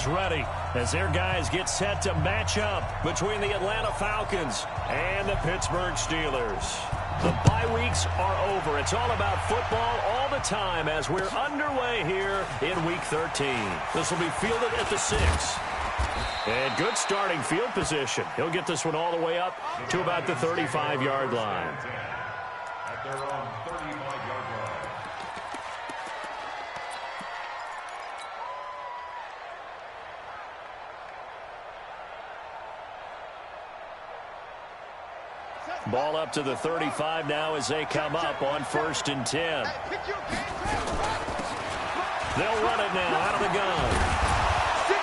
ready as their guys get set to match up between the Atlanta Falcons and the Pittsburgh Steelers. The bye weeks are over. It's all about football all the time as we're underway here in Week 13. This will be fielded at the 6. And good starting field position. He'll get this one all the way up to about the 35-yard line. At their own 35-yard line. Ball up to the 35 now as they come up on 1st and 10. They'll run it now out of the gun.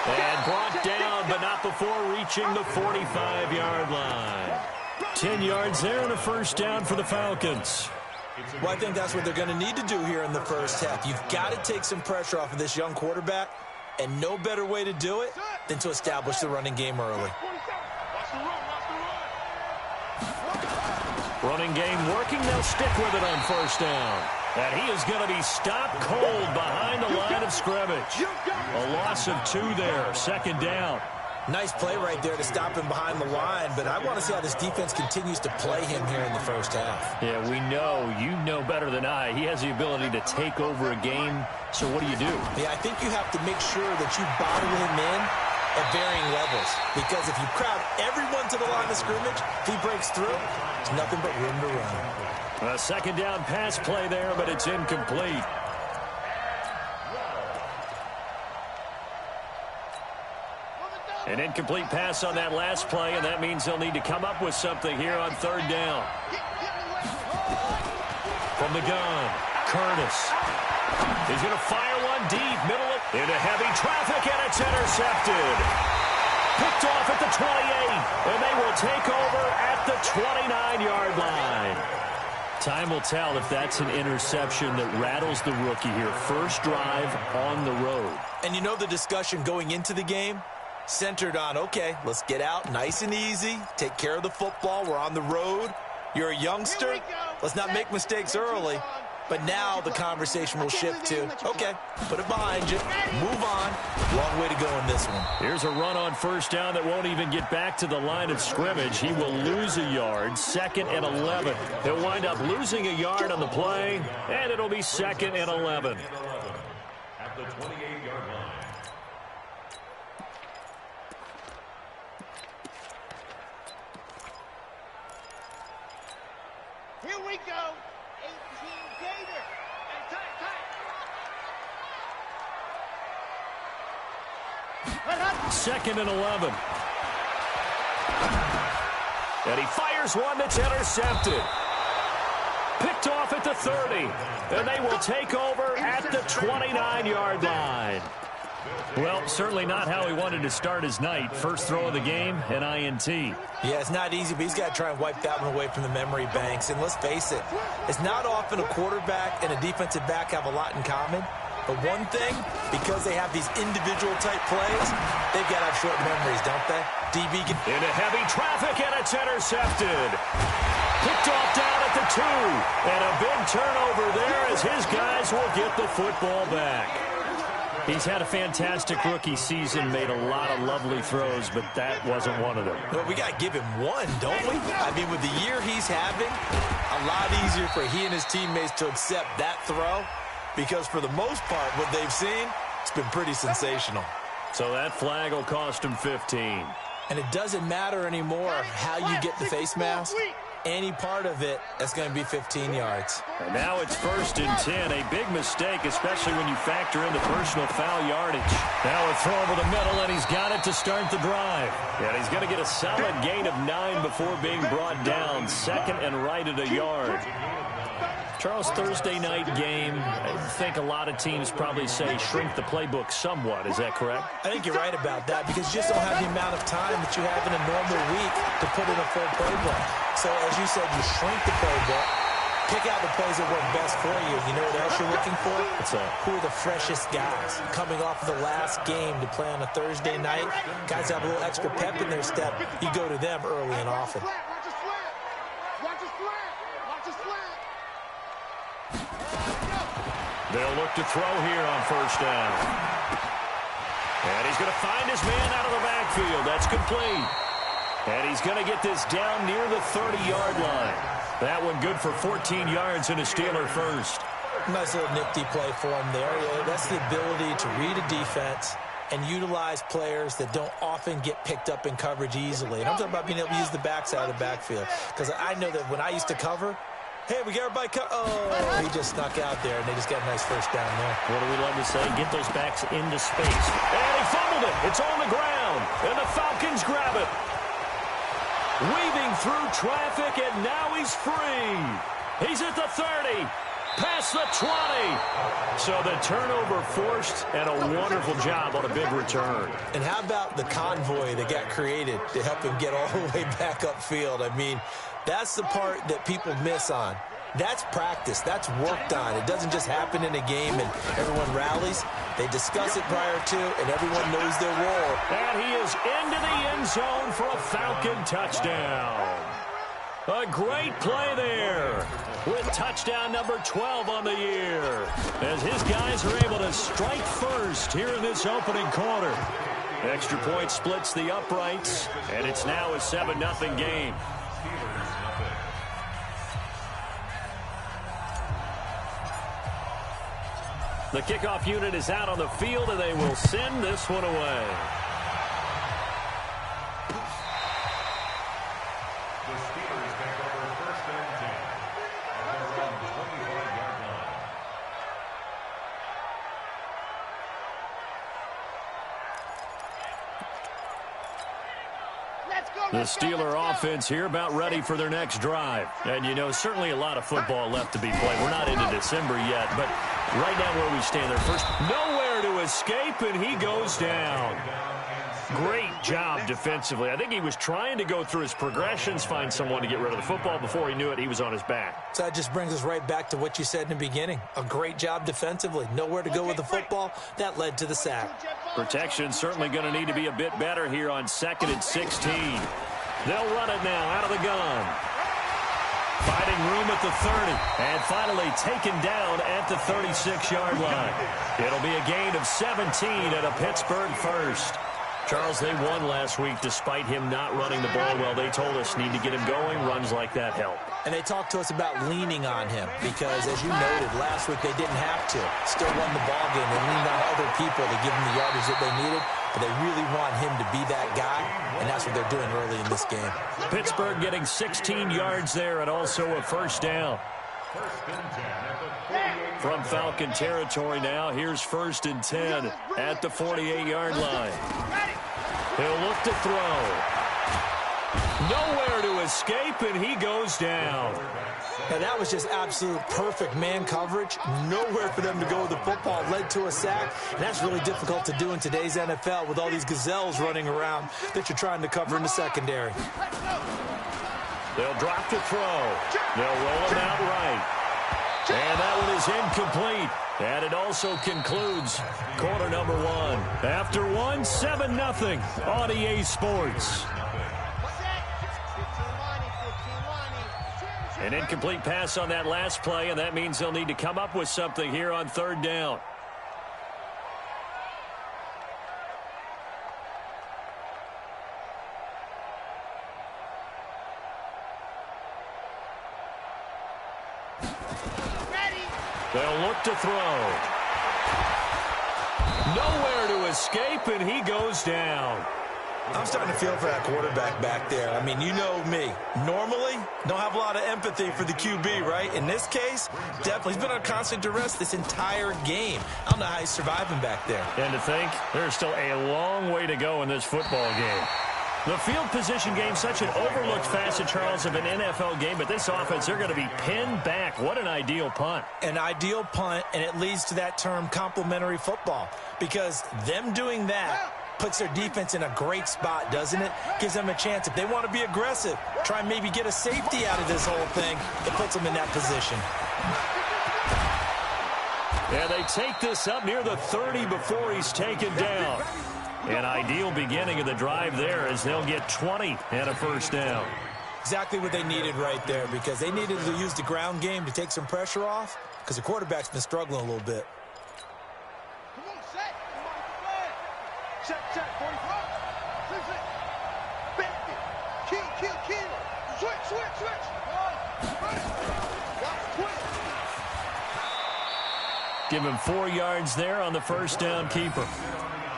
And brought down, but not before reaching the 45-yard line. 10 yards there and a first down for the Falcons. Well, I think that's what they're going to need to do here in the first half. You've got to take some pressure off of this young quarterback, and no better way to do it than to establish the running game early. Running game working. They'll stick with it on 1st down. And he is going to be stopped cold behind the line of scrimmage. A loss of 2 there. 2nd down. Nice play right there to stop him behind the line, but I want to see how this defense continues to play him here in the first half. Yeah, we know. You know better than I. He has the ability to take over a game. So what do you do? Yeah, I think you have to make sure that you bottle him in at varying levels, because if you crowd everyone to the line of scrimmage, if he breaks through, there's nothing but room to run. A 2nd down pass play there, but it's incomplete. An incomplete pass on that last play, and that means they'll need to come up with something here on 3rd down. From the gun, Curtis. He's going to fire one deep, middle into heavy traffic, and it's intercepted. Picked off at the 28, and they will take over at the 29-yard line. Time will tell if that's an interception that rattles the rookie here. First drive on the road. And you know the discussion going into the game? Centered on, okay, let's get out nice and easy, take care of the football, we're on the road. You're a youngster, let's not make mistakes early. But now the conversation will shift to, okay, put it behind you, move on. Long way to go in this one. Here's a run on 1st down that won't even get back to the line of scrimmage. He will lose a yard, 2nd and 11. He'll wind up losing a yard on the play, and it'll be 2nd and 11. At the 28-yard line. Here we go. 18 Gator. And tight. 2nd and 11. And he fires one that's intercepted. Picked off at the 30. And they will take over at the 29-yard line. Well, certainly not how he wanted to start his night. First throw of the game, an INT. Yeah, it's not easy, but he's got to try and wipe that one away from the memory banks. And let's face it, it's not often a quarterback and a defensive back have a lot in common. But one thing, because they have these individual type plays, they've got to have short memories, don't they? DB can... Into heavy traffic, and it's intercepted. Picked off down at the 2. And a big turnover there as his guys will get the football back. He's had a fantastic rookie season, made a lot of lovely throws, but that wasn't one of them. Well, we got to give him one, don't we? I mean, with the year he's having, a lot easier for he and his teammates to accept that throw, because for the most part, what they've seen, it's been pretty sensational. So that flag will cost him 15. And it doesn't matter anymore how you get the face mask. Any part of it, that's going to be 15 yards. And now it's 1st and 10. A big mistake, especially when you factor in the personal foul yardage. Now a throw over the middle, and he's got it to start the drive. And he's going to get a solid gain of 9 before being brought down. 2nd and right at a yard. Charles, Thursday night game, I think a lot of teams probably say shrink the playbook somewhat. Is that correct? I think you're right about that, because you just don't have the amount of time that you have in a normal week to put in a full playbook. So, as you said, you shrink the playbook, pick out the plays that work best for you. You know what else you're looking for? What's that? Who are the freshest guys coming off of the last game to play on a Thursday night? Guys have a little extra pep in their step. You go to them early and often. They'll look to throw here on 1st down. And he's going to find his man out of the backfield. That's complete. And he's going to get this down near the 30-yard line. That one good for 14 yards and a Steeler first. Nice little nifty play for him there. Yeah, that's the ability to read a defense and utilize players that don't often get picked up in coverage easily. And I'm talking about being able to use the backside of the backfield. Because I know that when I used to cover, hey, we got everybody oh, he just snuck out there, and they just got a nice first down there. What do we love to say? Get those backs into space. And he fumbled it. It's on the ground. And the Falcons grab it. Weaving through traffic, and now he's free. He's at the 30. Past the 20. So the turnover forced, and a wonderful job on a big return. And how about the convoy that got created to help him get all the way back upfield? I mean, that's the part that people miss on. That's practice. That's worked on. It doesn't just happen in a game and everyone rallies. They discuss it prior to, and everyone knows their role. And he is into the end zone for a Falcon touchdown. A great play there with touchdown number 12 on the year, as his guys are able to strike first here in this opening quarter. Extra point splits the uprights, and it's now a 7-0 game. The kickoff unit is out on the field, and they will send this one away. The Steelers take over first and 10 at their own 25-yard line. The Steeler offense here about ready for their next drive. And, you know, certainly a lot of football left to be played. We're not into December yet, but right now where we stand there first, nowhere to escape, and he goes down. Great job defensively. I think he was trying to go through his progressions, find someone to get rid of the football. Before he knew it, he was on his back. So that just brings us right back to what you said in the beginning. A great job defensively. Nowhere to go with the football. That led to the sack. Protection certainly going to need to be a bit better here on 2nd and 16. They'll run it now out of the gun. Fighting room at the 30. And finally taken down at the 36-yard line. It'll be a gain of 17 at a Pittsburgh first. Charles, they won last week despite him not running the ball well. They told us need to get him going. Runs like that help. And they talked to us about leaning on him because, as you noted, last week they didn't have to. Still won the ball game. They leaned on other people to give them the yardage that they needed. But they really want him to be that guy, and that's what they're doing early in this game. Pittsburgh getting 16 yards there and also a first down. From Falcon territory now, here's 1st and 10 at the 48-yard line. He'll look to throw. Nowhere to escape, and he goes down. And that was just absolute perfect man coverage. Nowhere for them to go with the football. Led to a sack, and that's really difficult to do in today's NFL with all these gazelles running around that you're trying to cover in the secondary. They'll drop to throw. They'll roll him out right. And that one is incomplete. And it also concludes quarter number 1. After 1, 7-0 on EA Sports. An incomplete pass on that last play, and that means they'll need to come up with something here on 3rd down. They'll look to throw. Nowhere to escape, and he goes down. I'm starting to feel for that quarterback back there. I mean, you know me. Normally, don't have a lot of empathy for the QB, right? In this case, definitely. He's been on constant duress this entire game. I don't know how he's surviving back there. And to think, there's still a long way to go in this football game. The field position game, such an overlooked facet, Charles, of an NFL game, but this offense, they're going to be pinned back. What an ideal punt. An ideal punt, and it leads to that term complementary football, because them doing that puts their defense in a great spot, doesn't it? Gives them a chance. If they want to be aggressive, try and maybe get a safety out of this whole thing, it puts them in that position. And they take this up near the 30 before he's taken down. An ideal beginning of the drive there as they'll get 20 and a first down. Exactly what they needed right there, because they needed to use the ground game to take some pressure off, because the quarterback's been struggling a little bit. Check, 45. Back it. Kill. Switch. Give him 4 yards there on the first down keeper.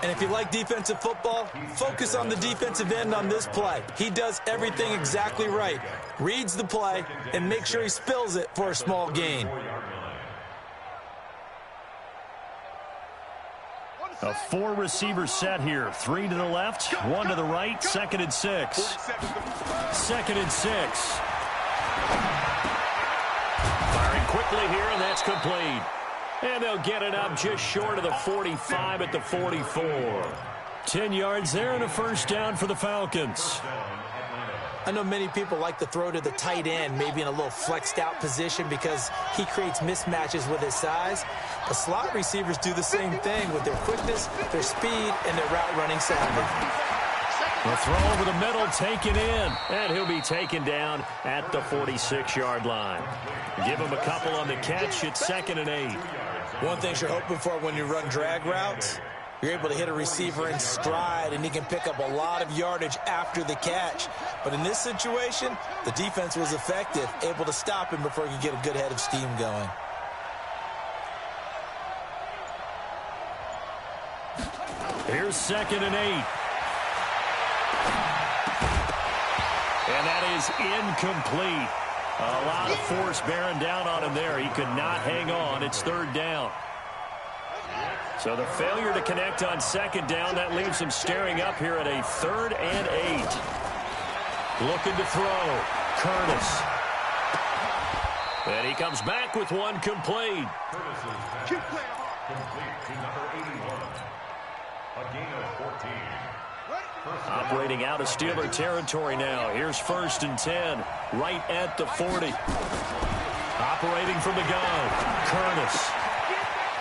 And if you like defensive football, focus on the defensive end on this play. He does everything exactly right. Reads the play and makes sure he spills it for a small gain. A 4-receiver set here. 3 to the left, 1 to the right, 2nd and 6. 2nd and 6. Firing quickly here, and that's complete. And they'll get it up just short of the 45 at the 44. 10 yards there and a first down for the Falcons. I know many people like to throw to the tight end, maybe in a little flexed out position because he creates mismatches with his size. The slot receivers do the same thing with their quickness, their speed, and their route running savvy. The throw over the middle, taken in, and he'll be taken down at the 46-yard line. Give him a couple on the catch. It's 2nd and 8. One thing you're hoping for when you run drag routes, you're able to hit a receiver in stride, and he can pick up a lot of yardage after the catch. But in this situation, the defense was effective, able to stop him before he could get a good head of steam going. Here's 2nd and 8. And that is incomplete. A lot of force bearing down on him there. He could not hang on. It's 3rd down. So the failure to connect on 2nd down, that leaves him staring up here at a 3rd and 8. Looking to throw. Curtis. And he comes back with one complete. Keep playing hard. Complete to number 81. A gain of 14. Operating out of Steeler territory now. Here's 1st and 10, right at the 40. Operating from the gun, Curtis.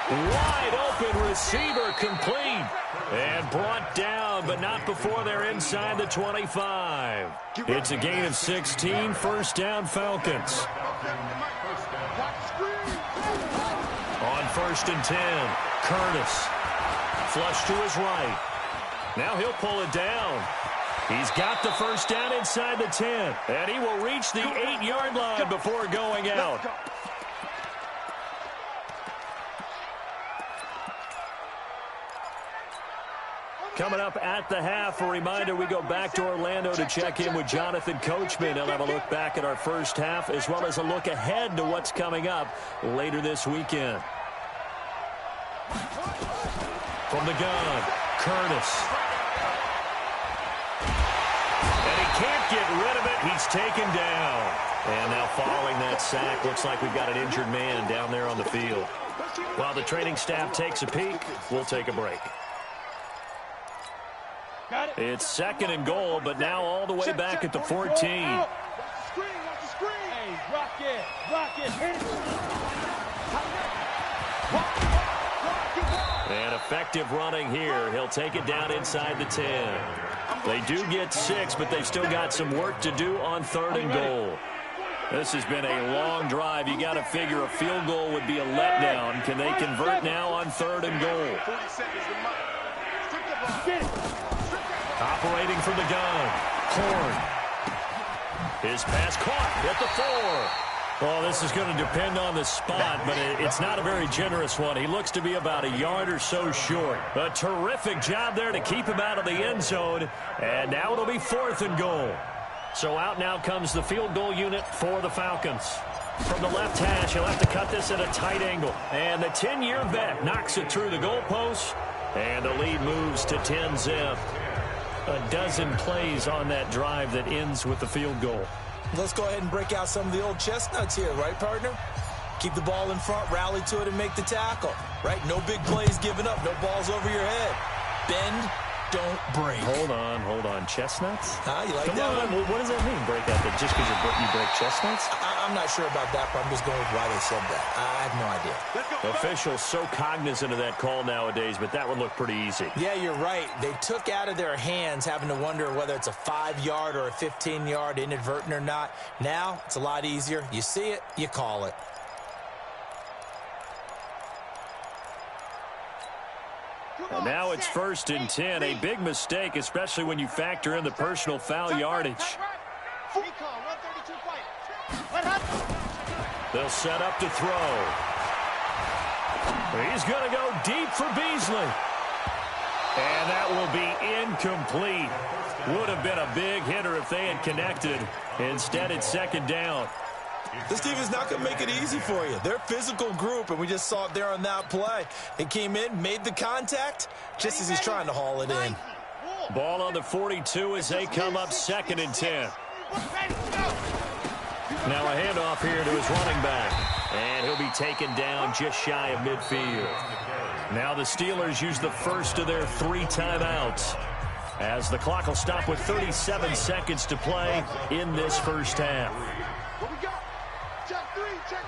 Wide open receiver, complete. And brought down, but not before they're inside the 25. It's a gain of 16, first down Falcons. On 1st and 10, Curtis. Flush to his right. Now he'll pull it down. He's got the first down inside the 10. And he will reach the 8-yard line before going out. Coming up at the half, a reminder, we go back to Orlando to check in with Jonathan Coachman. He'll have a look back at our first half as well as a look ahead to what's coming up later this weekend. From the gun, Curtis. And he can't get rid of it. He's taken down. And now following that sack, looks like we've got an injured man down there on the field. While the training staff takes a peek, we'll take a break. It's 2nd and goal, but now all the way back at the 14. Watch the screen. Hey, rock it, hit it. And effective running here. He'll take it down inside the 10. They do get 6, but they've still got some work to do on 3rd and goal. This has been a long drive. You got to figure a field goal would be a letdown. Can they convert now on 3rd and goal? Operating from the gun, Horn. His pass caught at the 4. Well, this is going to depend on the spot, but it's not a very generous one. He looks to be about a yard or so short. A terrific job there to keep him out of the end zone. And now it'll be 4th and goal. So out now comes the field goal unit for the Falcons. From the left hash, he'll have to cut this at a tight angle. And the 10-year vet knocks it through the goalpost. And the lead moves to 10-zip. A dozen plays on that drive that ends with the field goal. Let's go ahead and break out some of the old chestnuts here, right, partner? Keep the ball in front, rally to it, and make the tackle, right? No big plays given up, no balls over your head. Bend, don't break. Hold on. Chestnuts? You like Come that on. one? What does that mean, break out? Just because you break chestnuts? I'm not sure about that, but I'm just going with why they said that. I have no idea. Officials so cognizant of that call nowadays, but that one looked pretty easy. Yeah, you're right. They took out of their hands having to wonder whether it's a 5-yard or a 15-yard inadvertent or not. Now, it's a lot easier. You see it, you call it. And now it's 1st and 10. A big mistake, especially when you factor in the personal foul yardage. They'll set up to throw. He's going to go deep for Beasley. And that will be incomplete. Would have been a big hitter if they had connected. Instead, it's 2nd down. This team is not going to make it easy for you. They're a physical group, and we just saw it there on that play. He came in, made the contact, just as he's trying to haul it in. Ball on the 42 as they come up 2nd and 10. Now a handoff here to his running back. And he'll be taken down just shy of midfield. Now the Steelers use the first of their 3 timeouts, as the clock will stop with 37 seconds to play in this first half. What we got? Check 3, check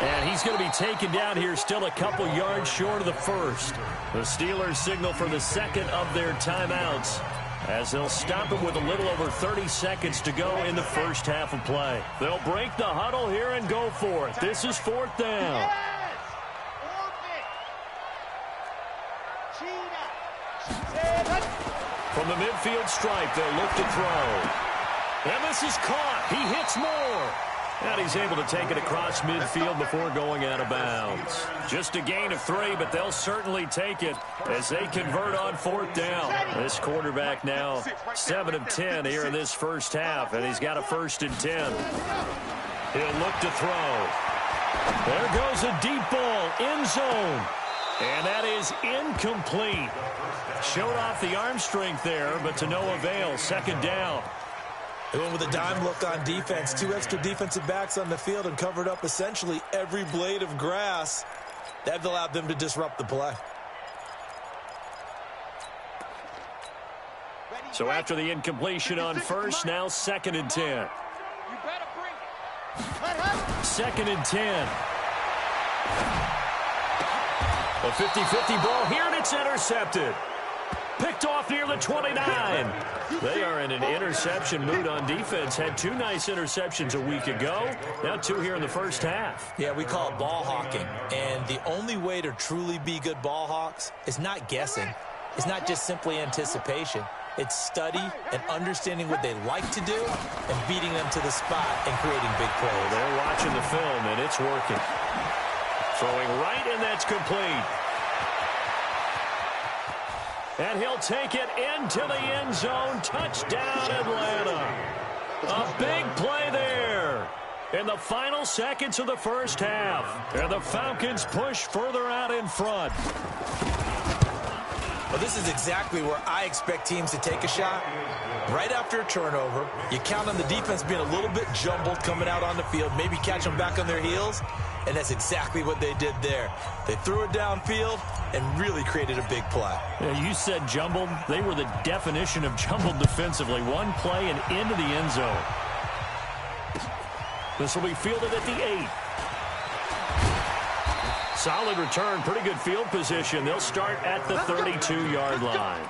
3. And he's going to be taken down here, still a couple yards short of the first. The Steelers signal for the second of their timeouts, as they'll stop him with a little over 30 seconds to go in the first half of play. They'll break the huddle here and go for it. This is 4th down. From the midfield stripe, they'll look to throw. And this is caught. He hits more. And he's able to take it across midfield before going out of bounds. Just a gain of 3, but they'll certainly take it as they convert on 4th down. This quarterback now 7 of 10 here in this first half, and he's got a 1st and 10. He'll look to throw. There goes a deep ball, end zone. And that is incomplete. Showed off the arm strength there, but to no avail. 2nd down. They went with a dime look on defense. 2 extra defensive backs on the field and covered up essentially every blade of grass. That allowed them to disrupt the play. So after the incompletion on first, now 2nd and 10. You better bring it. 2nd and 10. A 50-50 ball here, and it's intercepted. Picked off near the 29. They are in an interception mood on defense. Had 2 nice interceptions a week ago. Now 2 here in the first half. Yeah, we call it ball hawking. And the only way to truly be good ball hawks is not guessing. It's not just simply anticipation. It's study and understanding what they like to do and beating them to the spot and creating big plays. They're watching the film, and it's working. Throwing right, and that's complete. And he'll take it into the end zone. Touchdown, Atlanta. A big play there in the final seconds of the first half. And the Falcons push further out in front. Well, this is exactly where I expect teams to take a shot. Right after a turnover, you count on the defense being a little bit jumbled coming out on the field, maybe catch them back on their heels, and that's exactly what they did there. They threw it downfield and really created a big play. Yeah, you said jumbled. They were the definition of jumbled defensively. One play and into the end zone. This will be fielded at the 8. Solid return, pretty good field position. They'll start at the 32-yard line.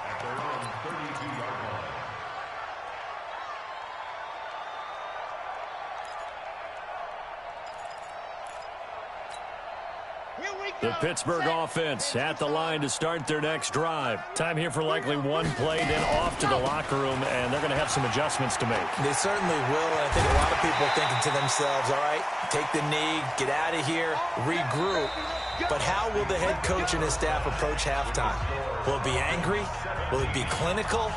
The Pittsburgh offense at the line to start their next drive. Time here for likely one play, then off to the locker room, and they're going to have some adjustments to make. They certainly will, and I think a lot of people are thinking to themselves, all right, take the knee, get out of here, regroup. But how will the head coach and his staff approach halftime? Will it be angry? Will it be clinical?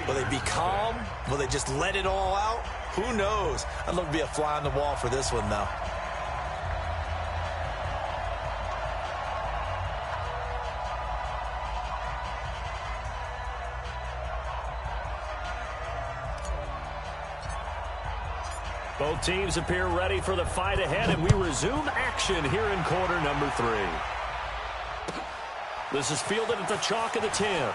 Will they be calm? Will they just let it all out? Who knows? I'd love to be a fly on the wall for this one, though. Both teams appear ready for the fight ahead, and we resume action here in quarter number 3. This is fielded at the chalk of the 10.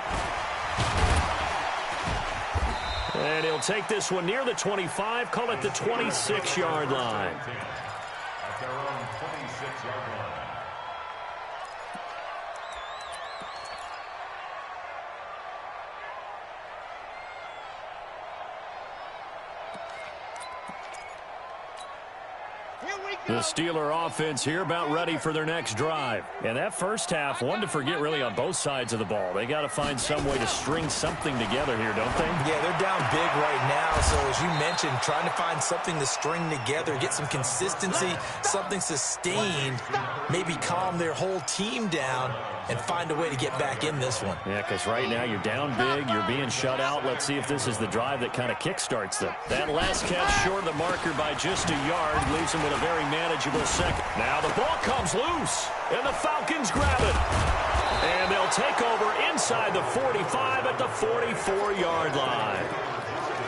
And he'll take this one near the 25, call it the 26-yard line. At their own 26-yard line. The Steeler offense here about ready for their next drive. And that first half, one to forget really on both sides of the ball. They got to find some way to string something together here, don't they? Yeah, they're down big right now. So as you mentioned, trying to find something to string together, get some consistency, something sustained, maybe calm their whole team down and find a way to get back in this one. Yeah, because right now you're down big, you're being shut out. Let's see if this is the drive that kind of kickstarts them. That last catch short of the marker by just a yard leaves them with a very manageable second. Now the ball comes loose, and the Falcons grab it. And they'll take over inside the 45 at the 44-yard line.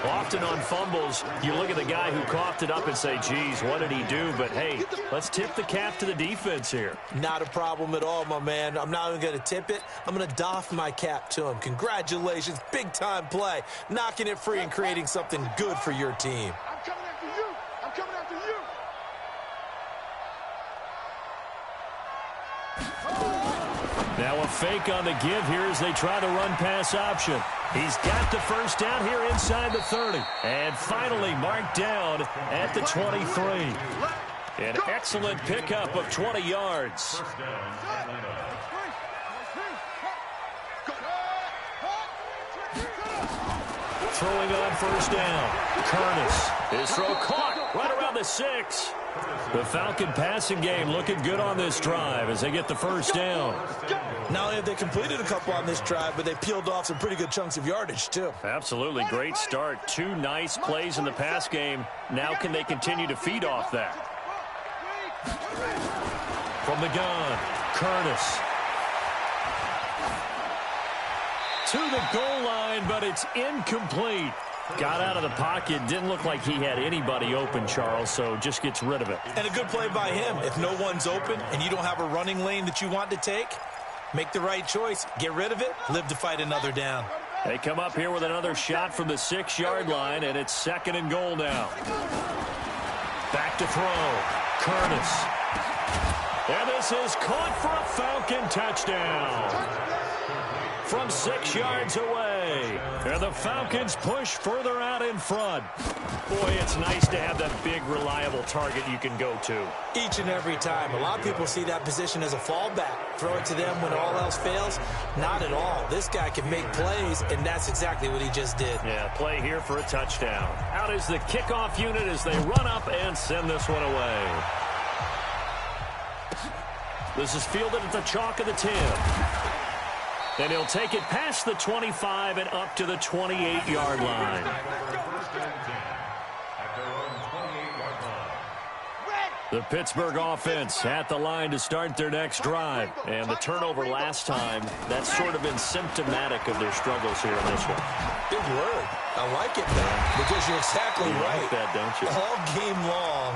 Often on fumbles, you look at the guy who coughed it up and say, geez, what did he do? But, hey, let's tip the cap to the defense here. Not a problem at all, my man. I'm not even going to tip it. I'm going to doff my cap to him. Congratulations. Big-time play. Knocking it free and creating something good for your team. I'm coming after you. I'm coming after you. Now a fake on the give here as they try the run-pass option. He's got the first down here inside the 30. And finally marked down at the 23. An excellent pickup of 20 yards. First down, Atlanta. Throwing on first down. Curtis. His throw caught right around the 6. The Falcon passing game looking good on this drive as they get the first down. Not only have they completed a couple on this drive, but they peeled off some pretty good chunks of yardage, too. Absolutely great start. 2 nice plays in the pass game. Now can they continue to feed off that? From the gun, Curtis. To the goal line, but it's incomplete. Got out of the pocket. Didn't look like he had anybody open, Charles, so just gets rid of it. And a good play by him. If no one's open and you don't have a running lane that you want to take, make the right choice. Get rid of it. Live to fight another down. They come up here with another shot from the 6-yard line, and it's 2nd and goal now. Back to throw. Curtis. And this is caught for a Falcon touchdown. From 6 yards away. And the Falcons push further out in front. Boy, it's nice to have that big, reliable target you can go to. Each and every time. A lot of people see that position as a fallback. Throw it to them when all else fails. Not at all. This guy can make plays, and that's exactly what he just did. Yeah, play here for a touchdown. Out is the kickoff unit as they run up and send this one away. This is fielded at the chalk of the 10. And he'll take it past the 25 and up to the 28-yard line. The Pittsburgh offense at the line to start their next drive. And the turnover last time, that's sort of been symptomatic of their struggles here in this one. Big word. I like it, though, because you're exactly right. You like that, don't you? All game long,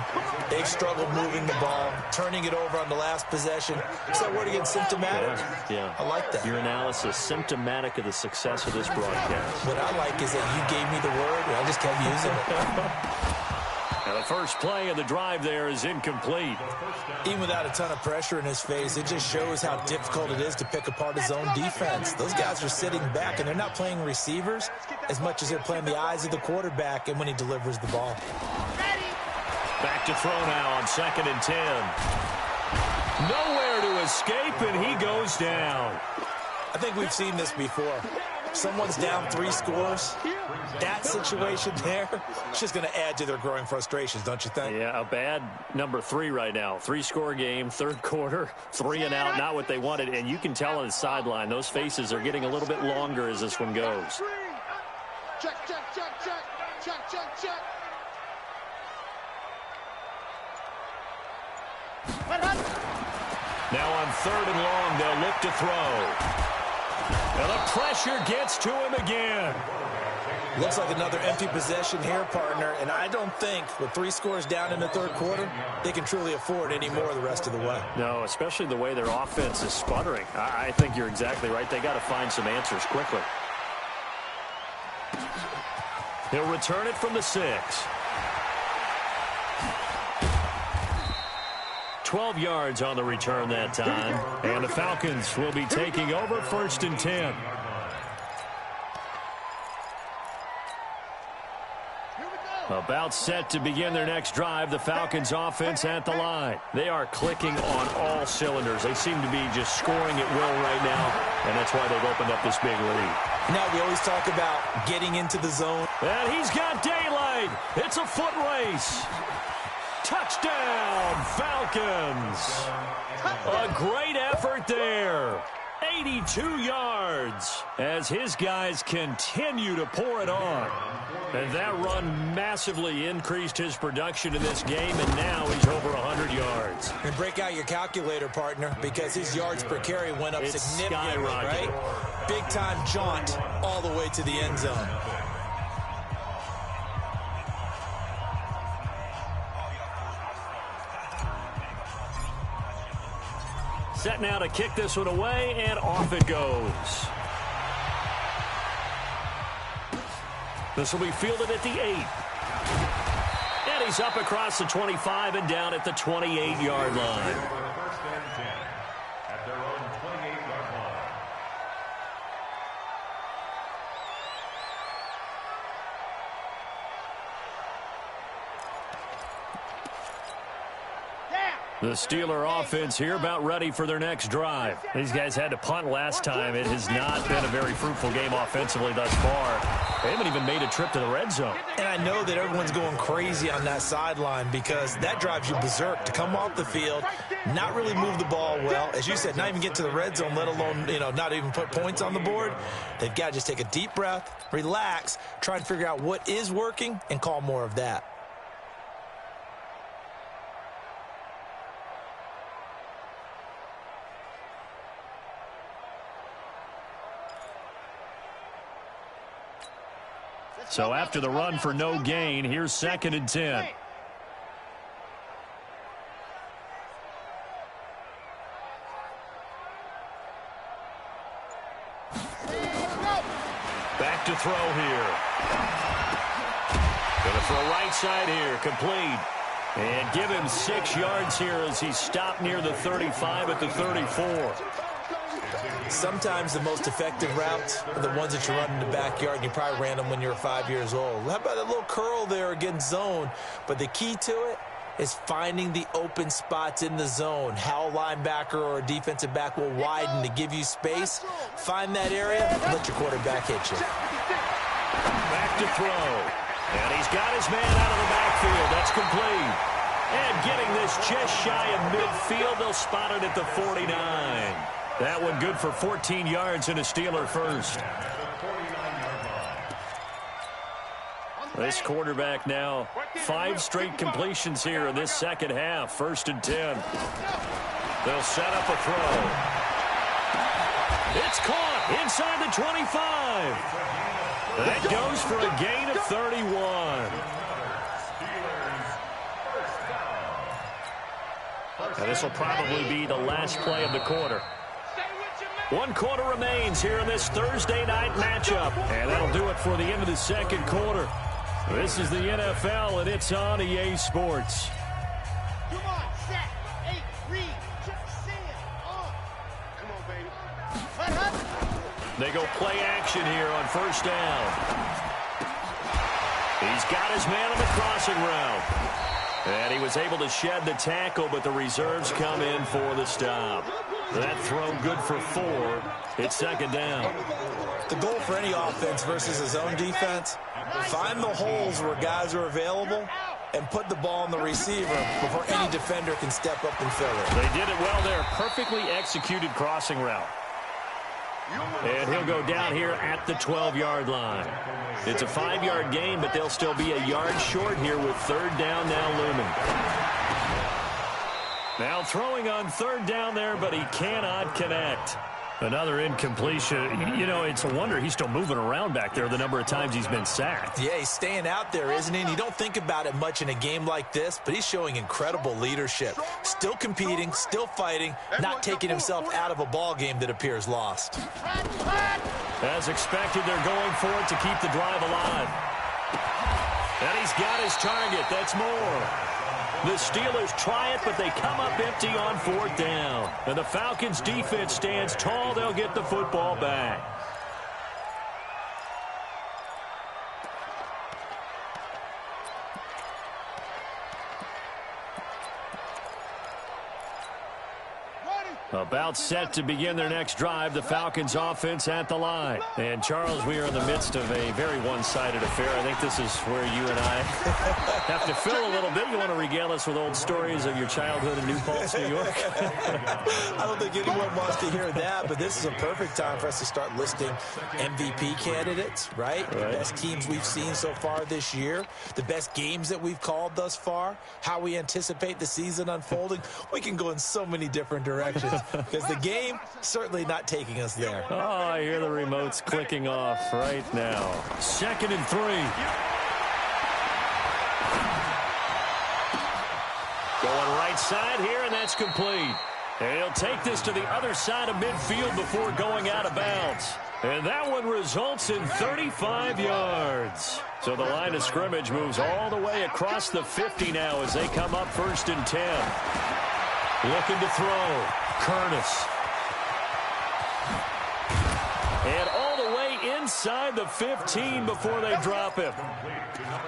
they've struggled moving the ball, turning it over on the last possession. Is that word again, symptomatic? Yeah. I like that. Your analysis, symptomatic of the success of this broadcast. What I like is that you gave me the word, and I just kept using it. Now the first play of the drive there is incomplete. Even without a ton of pressure in his face, it just shows how difficult it is to pick apart his own defense. Those guys are sitting back, and they're not playing receivers as much as they're playing the eyes of the quarterback and when he delivers the ball. Back to throw now on 2nd and 10. Nowhere to escape, and he goes down. I think we've seen this before. Someone's down 3 scores. That situation there, it's just going to add to their growing frustrations, don't you think? Yeah, a bad number 3 right now. 3-score game, 3rd quarter, 3 and out, not what they wanted. And you can tell on the sideline, those faces are getting a little bit longer as this one goes. Check, check, check, check, check, check, check. Now on 3rd and long, they'll look to throw. And the pressure gets to him again. Looks like another empty possession here, partner. And I don't think with 3 scores down in the 3rd quarter, they can truly afford any more the rest of the way. No, especially the way their offense is sputtering. I think you're exactly right. They got to find some answers quickly. He'll return it from the 6. 12 yards on the return that time. And the Falcons will be taking over 1st and 10. About set to begin their next drive, the Falcons offense at the line. They are clicking on all cylinders. They seem to be just scoring at will right now, and that's why they've opened up this big lead. Now, we always talk about getting into the zone. And he's got daylight. It's a foot race. Touchdown, Falcons. A great effort there. 82 yards as his guys continue to pour it on. And that run massively increased his production in this game, and now he's over 100 yards. And break out your calculator, partner, because his yards per carry went up significantly, right? Big-time jaunt all the way to the end zone. Set now to kick this one away, and off it goes. This will be fielded at the 8. And he's up across the 25 and down at the 28-yard line. First and 10 at their own 28-yard line. The Steeler offense here about ready for their next drive. These guys had to punt last time. It has not been a very fruitful game offensively thus far. They haven't even made a trip to the red zone. And I know that everyone's going crazy on that sideline because that drives you berserk to come off the field, not really move the ball well. As you said, not even get to the red zone, let alone, not even put points on the board. They've got to just take a deep breath, relax, try and figure out what is working, and call more of that. So after the run for no gain, here's 2nd and 10. Back to throw here. Going to throw right side here, complete. And give him 6 yards here as he stopped near the 35 at the 34. Sometimes the most effective routes are the ones that you run in the backyard, and you probably ran them when you were 5 years old. How about a little curl there against zone? But the key to it is finding the open spots in the zone. How a linebacker or a defensive back will widen to give you space. Find that area and let your quarterback hit you. Back to throw. And he's got his man out of the backfield. That's complete. And getting this just shy of midfield, they'll spot it at the 49. That one good for 14 yards and a Steeler first. This quarterback now 5 straight completions here in this second half. 1st and 10. They'll set up a throw. It's caught inside the 25. That goes for a gain of 31. And this will probably be the last play of the quarter. 1 quarter remains here in this Thursday night matchup. And that'll do it for the end of the second quarter. This is the NFL, and it's on EA Sports. Come on, set, 8, read, just sing it, on. Come on, baby. They go play action here on 1st down. He's got his man on the crossing route. And he was able to shed the tackle, but the reserves come in for the stop. That throw good for 4. It's 2nd down. The goal for any offense versus his own defense, find the holes where guys are available and put the ball on the receiver before any defender can step up and fill it. They did it well there. Perfectly executed crossing route. And he'll go down here at the 12-yard line. It's a 5-yard gain, but they'll still be a yard short here with 3rd down now looming. Now throwing on 3rd down there, but he cannot connect. Another incompletion. It's a wonder he's still moving around back there the number of times he's been sacked. Yeah, he's staying out there, isn't he? And you don't think about it much in a game like this, but he's showing incredible leadership. Still competing, still fighting, not taking himself out of a ball game that appears lost. As expected, they're going for it to keep the drive alive. And he's got his target. That's more. The Steelers try it, but they come up empty on 4th down. And the Falcons' defense stands tall. They'll get the football back. About set to begin their next drive, the Falcons offense at the line. And Charles, we are in the midst of a very one-sided affair. I think this is where you and I have to fill a little bit. You want to regale us with old stories of your childhood in New Paltz, New York? I don't think anyone wants to hear that, but this is a perfect time for us to start listing MVP candidates, right? The best teams we've seen so far this year, the best games that we've called thus far, how we anticipate the season unfolding. We can go in so many different directions because the game certainly not taking us there. Oh, I hear the remotes clicking off right now. 2nd and 3. Going right side here, and that's complete. And he'll take this to the other side of midfield before going out of bounds. And that one results in 35 yards. So the line of scrimmage moves all the way across the 50 now as they come up 1st and 10. Looking to throw. Curtis. And all the way inside the 15 before they drop him.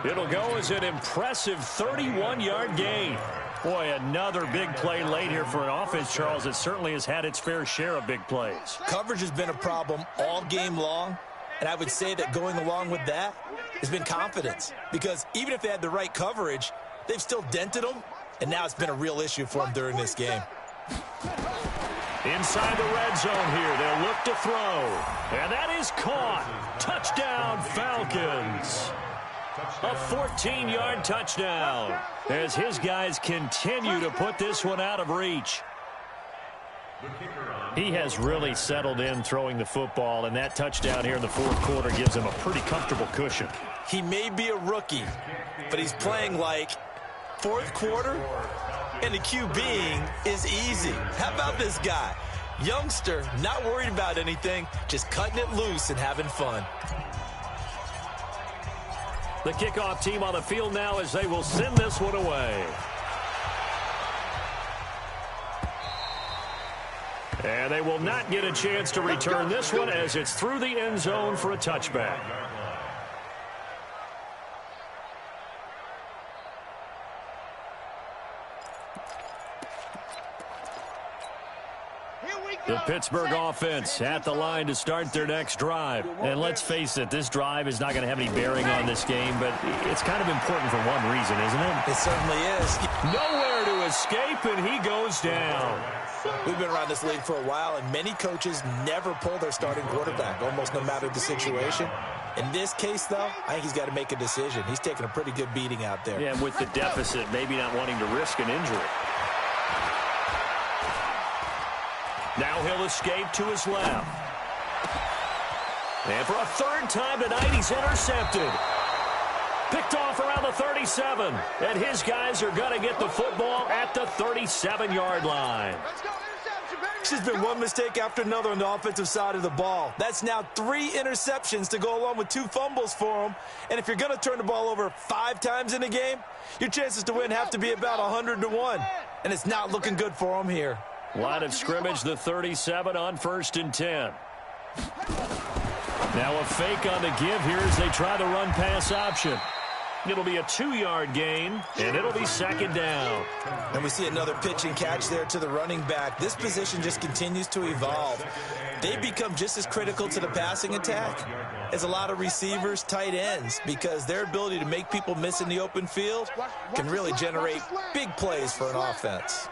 It'll go as an impressive 31-yard gain. Boy, another big play late here for an offense, Charles, that certainly has had its fair share of big plays. Coverage has been a problem all game long, and I would say that going along with that has been confidence. Because even if they had the right coverage, they've still dented them, and now it's been a real issue for them during this game. Inside the red zone here, they'll look to throw. And that is caught. Touchdown, Falcons. A 14-yard touchdown as his guys continue to put this one out of reach. He has really settled in throwing the football, and that touchdown here in the 4th quarter gives him a pretty comfortable cushion. He may be a rookie, but he's playing like 4th quarter, and the QBing is easy. How about this guy? Youngster, not worried about anything, just cutting it loose and having fun. The kickoff team on the field now as they will send this one away. And they will not get a chance to return this one as it's through the end zone for a touchback. The Pittsburgh offense at the line to start their next drive. And let's face it, this drive is not going to have any bearing on this game, but it's kind of important for one reason, isn't it? It certainly is. Nowhere to escape, and he goes down. We've been around this league for a while, and many coaches never pull their starting quarterback, almost no matter the situation. In this case, though, I think he's got to make a decision. He's taking a pretty good beating out there. Yeah, with the deficit, maybe not wanting to risk an injury. Now he'll escape to his left. And for a 3rd time tonight, he's intercepted. Picked off around the 37. And his guys are going to get the football at the 37-yard line. It's just been one mistake after another on the offensive side of the ball. That's now 3 interceptions to go along with 2 fumbles for him. And if you're going to turn the ball over 5 times in a game, your chances to win have to be about 100-1. And it's not looking good for him here. Line of scrimmage, the 37 on 1st and 10. Now a fake on the give here as they try the run-pass option. It'll be a 2-yard gain, and it'll be 2nd down. And we see another pitch and catch there to the running back. This position just continues to evolve. They become just as critical to the passing attack as a lot of receivers, tight ends, because their ability to make people miss in the open field can really generate big plays for an offense.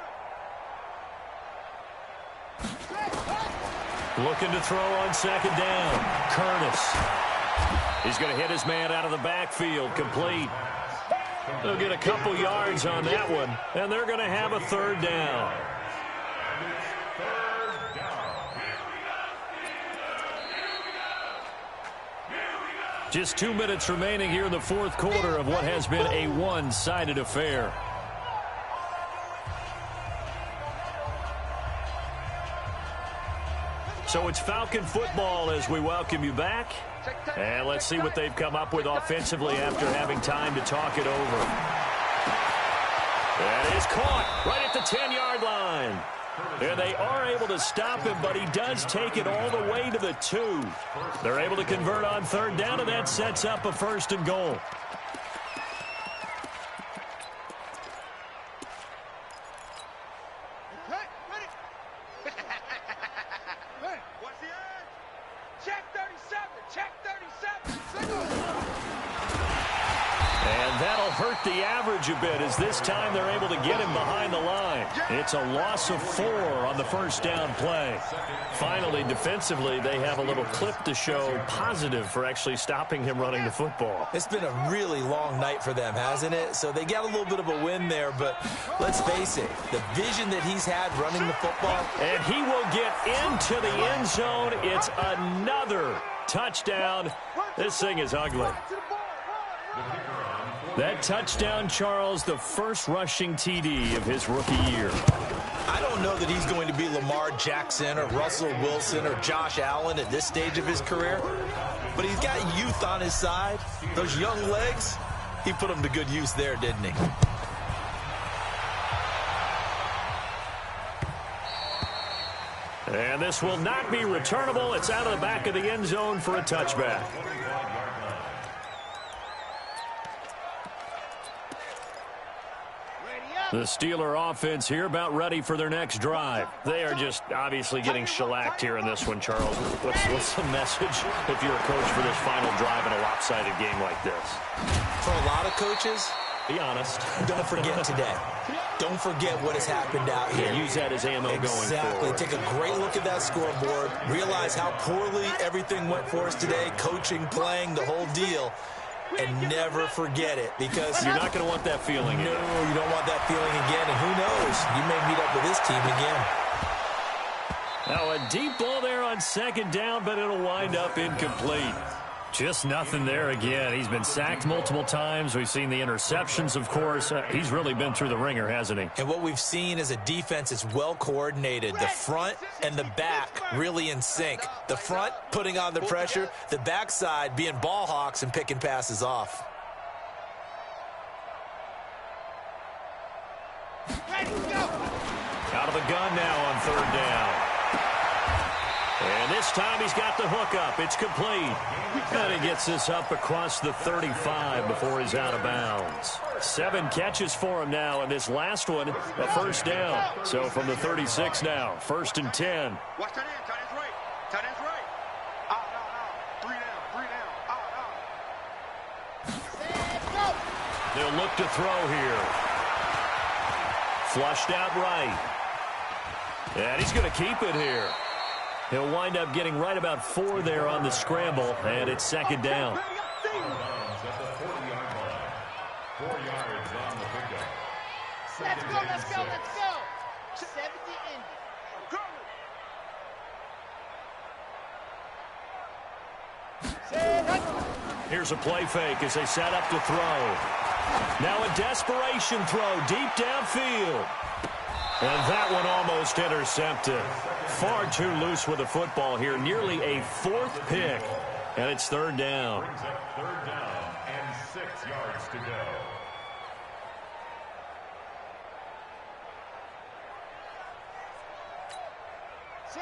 Looking to throw on 2nd down. Curtis. He's going to hit his man out of the backfield. Complete. They'll get a couple yards on that one, and they're going to have a 3rd down. Just 2 minutes remaining here in the 4th quarter of what has been a one-sided affair. So it's Falcon football as we welcome you back. And let's see what they've come up with offensively after having time to talk it over. That is caught right at the 10-yard line. And they are able to stop him, but he does take it all the way to the 2. They're able to convert on 3rd down, and that sets up a 1st and goal. Check 37. And that'll hurt the average a bit as this time they're able to get him behind the line. It's a loss of 4 on the first down play. Finally, defensively, they have a little clip to show positive for actually stopping him running the football. It's been a really long night for them, hasn't it? So they got a little bit of a win there, but let's face it, the vision that he's had running the football. And he will get into the end zone. It's another touchdown. This thing is ugly. That touchdown, Charles, the first rushing TD of his rookie year. I don't know that he's going to be Lamar Jackson or Russell Wilson or Josh Allen at this stage of his career, but he's got youth on his side. Those young legs, he put them to good use there, didn't he? And this will not be returnable. It's out of the back of the end zone for a touchback. The Steeler offense here about ready for their next drive. They are just obviously getting shellacked here in this one, Charles. What's the message if you're a coach for this final drive in a lopsided game like this? For a lot of coaches, be honest. Don't forget today. Don't forget what has happened out here. Use that as ammo going forward. Exactly. Take a great look at that scoreboard. Realize how poorly everything went for us today. Coaching, playing, the whole deal. And never forget it, because you're not going to want that feeling again. No, you don't want that feeling again, and who knows, you may meet up with this team again. Now a deep ball there on second down, but it'll wind up incomplete. Just nothing there again. He's been sacked multiple times. We've seen the interceptions, of course. He's really been through the ringer, hasn't he? And what we've seen is a defense that's well coordinated. The front and the back really in sync. The front putting on the pressure, the backside being ball hawks and picking passes off. Out of the gun now on third down. And this time he's got the hook up. It's complete. And he gets this up across the 35 before he's out of bounds. 7 catches for him now, and this last one, a first down. So from the 36 now, 1st and 10. Watch tight end. Tight end's right. Tight end's right. Out. 3 down. 3 down. Out. They'll look to throw here. Flushed out right. And he's going to keep it here. He'll wind up getting right about 4 there on the scramble, and it's second down. At the 40-yard line. 4 yards on the pickup. Let's go. 70 ended. Here's a play fake as they set up to throw. Now a desperation throw deep downfield. And that one almost intercepted. Far too loose with the football here. Nearly a 4th pick. And it's third down. Brings up third down and 6 yards to go.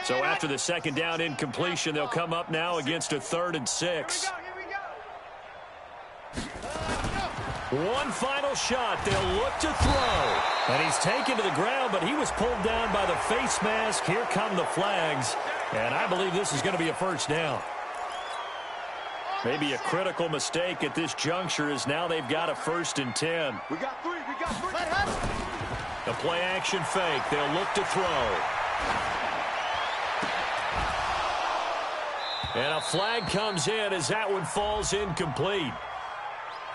So after the second down incompletion, they'll come up now against a 3rd and 6. One final shot. They'll look to throw. And he's taken to the ground, but he was pulled down by the face mask. Here come the flags. And I believe this is going to be a first down. Maybe a critical mistake at this juncture is now they've got a 1st and 10. We got 3. The play action fake. They'll look to throw. And a flag comes in as that one falls incomplete.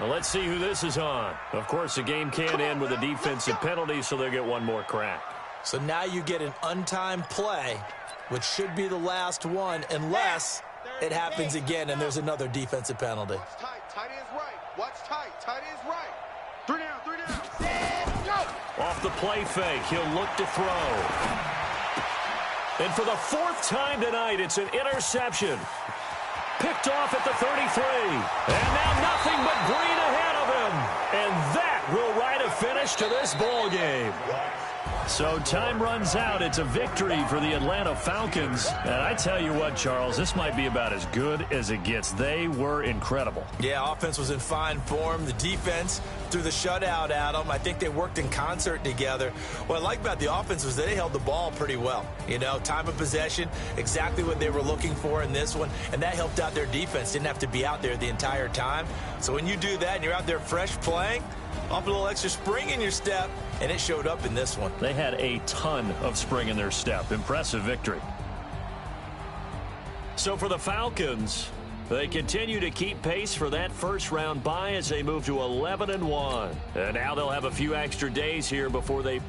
Well, let's see who this is on. Of course, the game can end with a defensive penalty, so they'll get one more crack. So now you get an untimed play, which should be the last one, unless it happens again and there's another defensive penalty. Watch tight. Tight end's right. Watch tight. Tight end's right. 3 down. 3 down. Let's go. Off the play fake, he'll look to throw. And for the 4th time tonight, it's an interception. Picked off at the 33. And now nothing but green ahead of him. And that will write a finish to this ball game. So time runs out. It's a victory for the Atlanta Falcons. And I tell you what, Charles, this might be about as good as it gets. They were incredible. Yeah, offense was in fine form. The defense threw the shutout at them. I think they worked in concert together. What I like about the offense was they held the ball pretty well. You know, time of possession, exactly what they were looking for in this one. And that helped out their defense. Didn't have to be out there the entire time. So when you do that and you're out there fresh playing, off a little extra spring in your step, and it showed up in this one. They had a ton of spring in their step. Impressive victory. So for the Falcons, they continue to keep pace for that first-round bye as they move to 11-1. And now they'll have a few extra days here before they